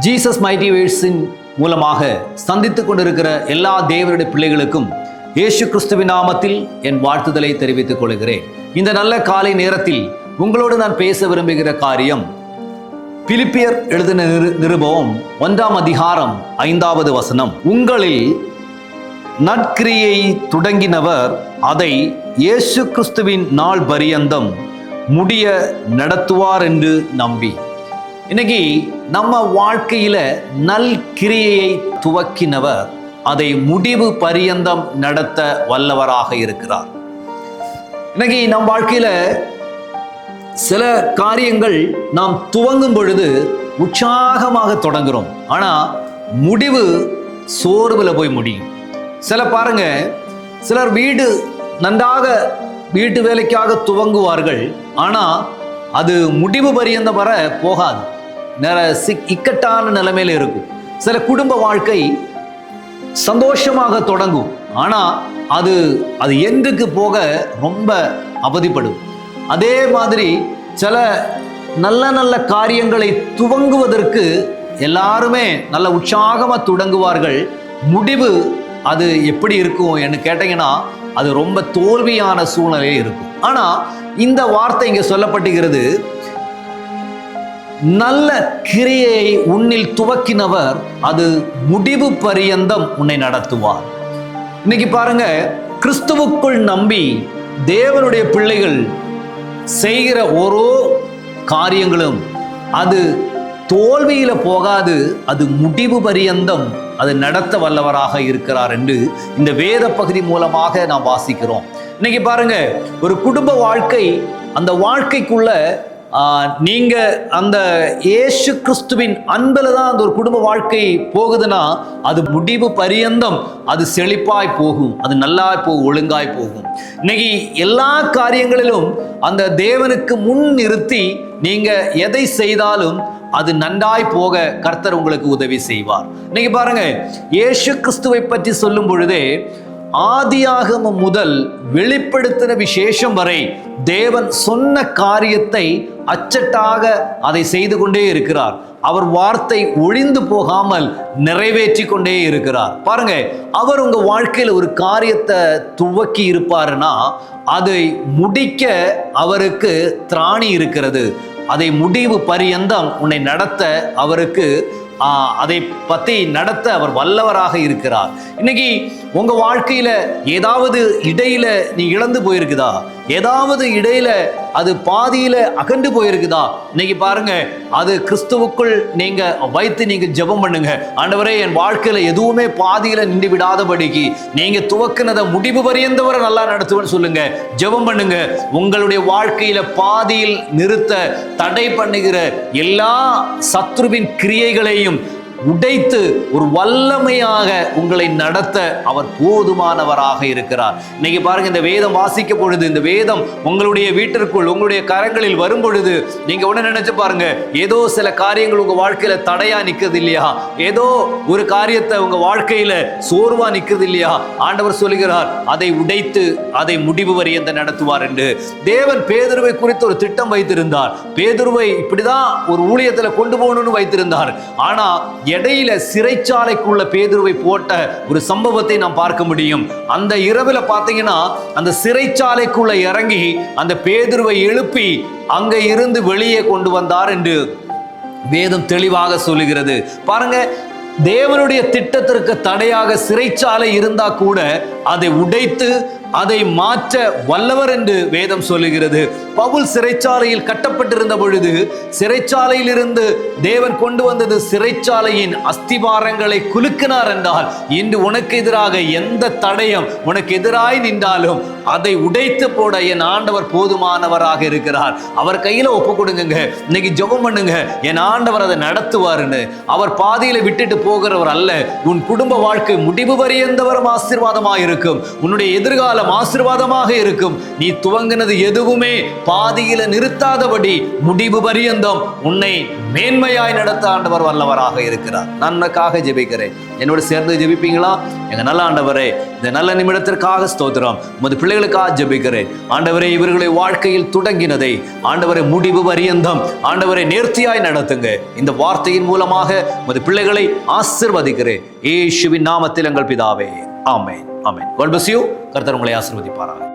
Jesus mighty வேர்ட்ஸின் மூலமாக சந்தித்துக் கொண்டிருக்கிற எல்லா தேவனுடைய பிள்ளைகளுக்கும் இயேசு கிறிஸ்துவின் நாமத்தில் என் வாழ்த்துதலை தெரிவித்துக் கொள்கிறேன். இந்த நல்ல காலை நேரத்தில் உங்களோடு நான் பேச விரும்புகிற காரியம் பிலிப்பியர் எழுதின நிருபம் 1ஆம் அதிகாரம் 5வது வசனம். உங்களில் நற்கிரியை தொடங்கினவர் அதை இயேசு கிறிஸ்துவின் நாள் பரியந்தம் முடிய நடத்துவார் என்று நம்பி. இன்னைக்கு நம்ம வாழ்க்கையில நல் கிரியையை துவக்கினவர் அதை முடிவு பரியந்தம் நடத்த வல்லவராக இருக்கிறார். இன்னைக்கு நம் வாழ்க்கையில சில காரியங்கள் நாம் துவங்கும் பொழுது உற்சாகமாக தொடங்குறோம், ஆனா முடிவு சோர்வுல போய் முடியும். சிலர் வீடு நன்றாக வீட்டு வேலைக்காக துவங்குவார்கள், ஆனா அது முடிவு பரியந்தம் வர போகாது, இக்கட்டான நிலைமையில இருக்கும். சில குடும்ப வாழ்க்கை சந்தோஷமாக தொடங்கும், ஆனா அது எண்டுக்கு போக ரொம்ப அவதிப்படும். அதே மாதிரி சில நல்ல காரியங்களை துவங்குவதற்கு எல்லாருமே நல்ல உற்சாகமா தொடங்குவார்கள். முடிவு அது எப்படி இருக்கும் என்று கேட்டீங்கன்னா அது ரொம்ப தோல்வியான சூழ்நிலையே இருக்கும். ஆனா இந்த வார்த்தை இங்க சொல்லப்பட்டிருக்கிறது, நல்ல கிரியையை உன்னில் துவக்கினவர் அது முடிவு பரியந்தம் உன்னை நடத்துவார். இன்னைக்கு பாருங்க, கிறிஸ்துவுக்குள் நம்பி தேவனுடைய பிள்ளைகள் செய்கிற ஓரோ காரியங்களும் அது தோல்வியில போகாது, அது முடிவு பரியந்தம் அது நடத்த வல்லவராக இருக்கிறார் என்று இந்த வேத பகுதி மூலமாக நாம் வாசிக்கிறோம். இன்னைக்கு பாருங்க, ஒரு குடும்ப வாழ்க்கை, அந்த வாழ்க்கைக்குள்ள நீங்க அந்த இயேசு கிறிஸ்துவின் அன்புல தான் அந்த ஒரு குடும்ப வாழ்க்கை போகுதுன்னா அது முடிவு பரியந்தம் அது செழிப்பாய் போகும், அது நல்லா போகும், ஒழுங்காய் போகும். இன்னைக்கு எல்லா காரியங்களிலும் அந்த தேவனுக்கு முன் நிறுத்தி நீங்க எதை செய்தாலும் அது நன்றாய் போக கர்த்தர் உங்களுக்கு உதவி செய்வார். இன்னைக்கு பாருங்க, இயேசு கிறிஸ்துவை பற்றி சொல்லும் பொழுதே ஆதியாகமம் முதல் வெளிப்படுத்தின விசேஷம் வரை தேவன் சொன்ன காரியத்தை அச்சட்டாக அதை செய்து கொண்டே இருக்கிறார். அவர் வார்த்தை ஒழிந்து போகாமல் நிறைவேற்றி கொண்டே இருக்கிறார். பாருங்க, அவர் உங்க வாழ்க்கையில ஒரு காரியத்தை துவக்கி இருப்பாருன்னா அதை முடிக்க அவருக்கு திராணி இருக்கிறது. அதை முடிவு பரியந்தம் உன்னை நடத்த அவருக்கு அதை பத்தி நடத்த அவர் வல்லவராக இருக்கிறார். இன்னைக்கு உங்க வாழ்க்கையில ஏதாவது இடையில நீ இழந்து போயிருக்குதா? ஏதாவது இடையில அது பாதியில அகண்டு போயிருக்குதா? இன்னைக்கு பாருங்க, அது கிறிஸ்துவுக்குள் நீங்க வைத்து நீங்க ஜெபம் பண்ணுங்க. ஆண்டவரே, என் வாழ்க்கையில எதுவுமே பாதியில நின்று விடாதபடிக்கு நீங்க துவக்கினதை முடிவு பரியந்தவரை நல்லா நடத்துவேன்னு சொல்லுங்க. ஜெபம் பண்ணுங்க. உங்களுடைய வாழ்க்கையில பாதியில் நிறுத்த தடை பண்ணுகிற எல்லா சத்ருவின் கிரியைகளையும் உடைத்து ஒரு வல்லமையாக உங்களை நடத்த அவர் போதுமானவராக இருக்கிறார். இன்னைக்கு பாருங்க, இந்த வேதம் வாசிக்க பொழுது, இந்த வேதம் உங்களுடைய வீட்டிற்குள் உங்களுடைய கரங்களில் வரும் பொழுது நீங்க உடனே நினைச்சு பாருங்க, ஏதோ சில காரியங்கள் உங்க வாழ்க்கையில தடையா நிக்கிறது இல்லையா? ஏதோ ஒரு காரியத்தை உங்க வாழ்க்கையில சோர்வா நிக்கிறது இல்லையா? ஆண்டவர் சொல்லுகிறார், அதை உடைத்து அதை முடிவு வரையந்த நடத்துவார் என்று. தேவன் பேதுருவை குறித்து ஒரு திட்டம் வைத்திருந்தார். பேதுருவை இப்படிதான் ஒரு ஊழியத்துல கொண்டு போகணும்னு வைத்திருந்தார். ஆனா இடையில சிறைச்சாலைக்குள்ள பேதுருவை போட்ட ஒரு சம்பவத்தை நாம் பார்க்க முடியும். அந்த இரவுல பாத்தீங்கன்னா அந்த சிறைச்சாலைக்குள்ள இறங்கி அந்த பேதுருவை எழுப்பி அங்க இருந்து வெளியே கொண்டு வந்தார் என்று வேதம் தெளிவாக சொல்லுகிறது. பாருங்க, தேவனுடைய திட்டத்திற்கு தடையாக சிறைச்சாலை இருந்தா கூட அதை உடைத்து அதை மாற்ற வல்லவர் என்று வேதம் சொல்லுகிறது. பவுல் சிறைச்சாலையில் கட்டப்பட்டிருந்த பொழுது சிறைச்சாலையில் இருந்து தேவன் கொண்டு வந்தது சிறைச்சாலையின் அஸ்திபாரங்களை குலுக்கினார் என்றால், இன்று உனக்கு எதிராக எந்த தடயம் உனக்கு எதிராய் நின்றாலும் அதை உடைத்து போட என் ஆண்டவர் போதுமானவராக இருக்கிறார். அவர் கையில ஒப்பு கொடுங்க. இன்னைக்கு ஜெபம் பண்ணுங்க, என் ஆண்டவர் அதை நடத்துவாருன்னு. அவர் பாதியில விட்டுட்டு போகிறவர் அல்ல. உன் குடும்ப வாழ்க்கை முடிவு வரையந்தவரும் ஆசீர்வாதமாக இருக்கும். உன்னுடைய எதிர்கால எதிர்காலம் ஆசீர்வாதமாக இருக்கும். நீ துவங்கினது எதுவுமே பாதியில நிறுத்தாதபடி முடிவு பரியந்தம் உன்னை மேன்மையாய் நடத்த ஆண்டவர் வல்லவராக இருக்கிறார். நன்மைக்காக ஜெபிக்கிறேன். என்னோடு சேர்ந்து ஜெபிப்பீங்களா? எங்க நல்ல ஆண்டவரே, இந்த நல்ல நிமிடத்திற்காக ஸ்தோத்திரம். உமது பிள்ளைகளுக்காக ஜெபிக்கிறேன். ஆண்டவரே, இவர்களை வாழ்க்கையில் தொடங்கினதை ஆண்டவரை முடிவு பரியந்தம் ஆண்டவரை நேர்த்தியாய் நடத்துங்க. இந்த வார்த்தையின் மூலமாக உமது பிள்ளைகளை ஆசீர்வதிக்கிறேன். இயேசுவின் நாமத்தில் எங்கள் பிதாவே, ஆமென், ஆமென். God bless you. கர்த்தர் உங்களை ஆசீர்வதிப்பாராக.